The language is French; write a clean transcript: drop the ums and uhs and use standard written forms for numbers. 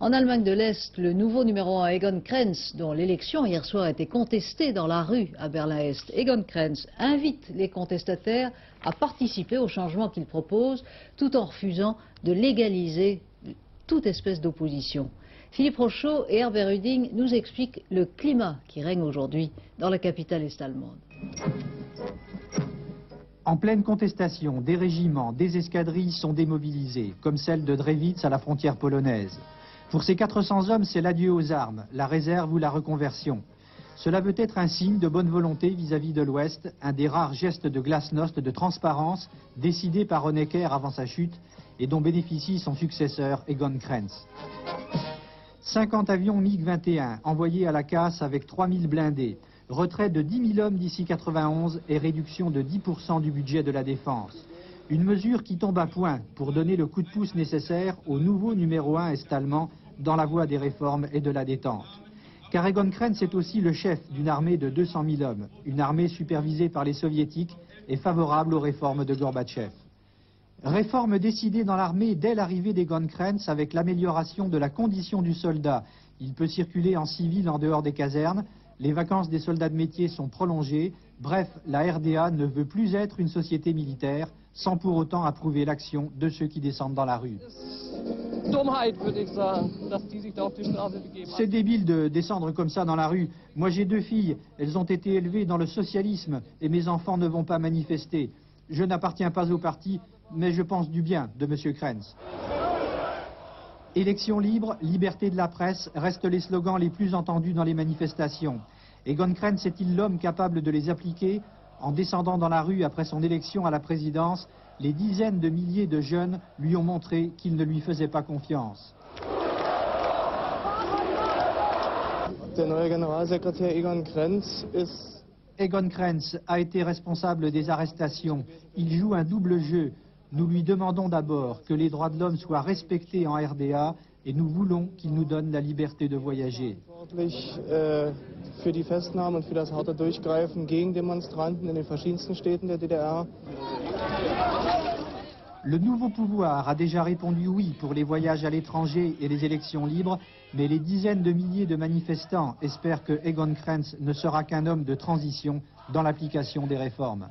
En Allemagne de l'Est, le nouveau numéro 1 Egon Krenz, dont l'élection hier soir a été contestée dans la rue à Berlin-Est, Egon Krenz invite les contestataires à participer au changement qu'il propose, tout en refusant de légaliser toute espèce d'opposition. Philippe Rochaud et Herbert Ruding nous expliquent le climat qui règne aujourd'hui dans la capitale est-allemande. En pleine contestation, des régiments, des escadrilles sont démobilisés, comme celle de Drewitz à la frontière polonaise. Pour ces 400 hommes, c'est l'adieu aux armes, la réserve ou la reconversion. Cela veut être un signe de bonne volonté vis-à-vis de l'Ouest, un des rares gestes de glasnost, de transparence, décidé par Honecker avant sa chute et dont bénéficie son successeur Egon Krenz. 50 avions MiG-21 envoyés à la casse avec 3000 blindés, retrait de 10 000 hommes d'ici 91 et réduction de 10% du budget de la défense. Une mesure qui tombe à point pour donner le coup de pouce nécessaire au nouveau numéro 1 est-allemand dans la voie des réformes et de la détente. Car Egon Krenz est aussi le chef d'une armée de 200 000 hommes, une armée supervisée par les soviétiques et favorable aux réformes de Gorbatchev. Réforme décidée dans l'armée dès l'arrivée d'Egon Krenz avec l'amélioration de la condition du soldat. Il peut circuler en civil en dehors des casernes, les vacances des soldats de métier sont prolongées, bref, la RDA ne veut plus être une société militaire, sans pour autant approuver l'action de ceux qui descendent dans la rue. C'est débile de descendre comme ça dans la rue. Moi j'ai 2 filles, elles ont été élevées dans le socialisme et mes enfants ne vont pas manifester. Je n'appartiens pas au parti, mais je pense du bien de M. Krenz. Élections libres, liberté de la presse restent les slogans les plus entendus dans les manifestations. Egon Krenz est-il l'homme capable de les appliquer? En descendant dans la rue après son élection à la présidence, les dizaines de milliers de jeunes lui ont montré qu'ils ne lui faisaient pas confiance. Egon Krenz a été responsable des arrestations. Il joue un double jeu. Nous lui demandons d'abord que les droits de l'homme soient respectés en RDA et nous voulons qu'il nous donne la liberté de voyager. Für die Festnahme und für das harte Durchgreifen gegen Demonstranten in den verschiedensten Städten der DDR. Le nouveau pouvoir a déjà répondu oui pour les voyages à l'étranger et les élections libres, mais les dizaines de milliers de manifestants espèrent que Egon Krenz ne sera qu'un homme de transition dans l'application des réformes.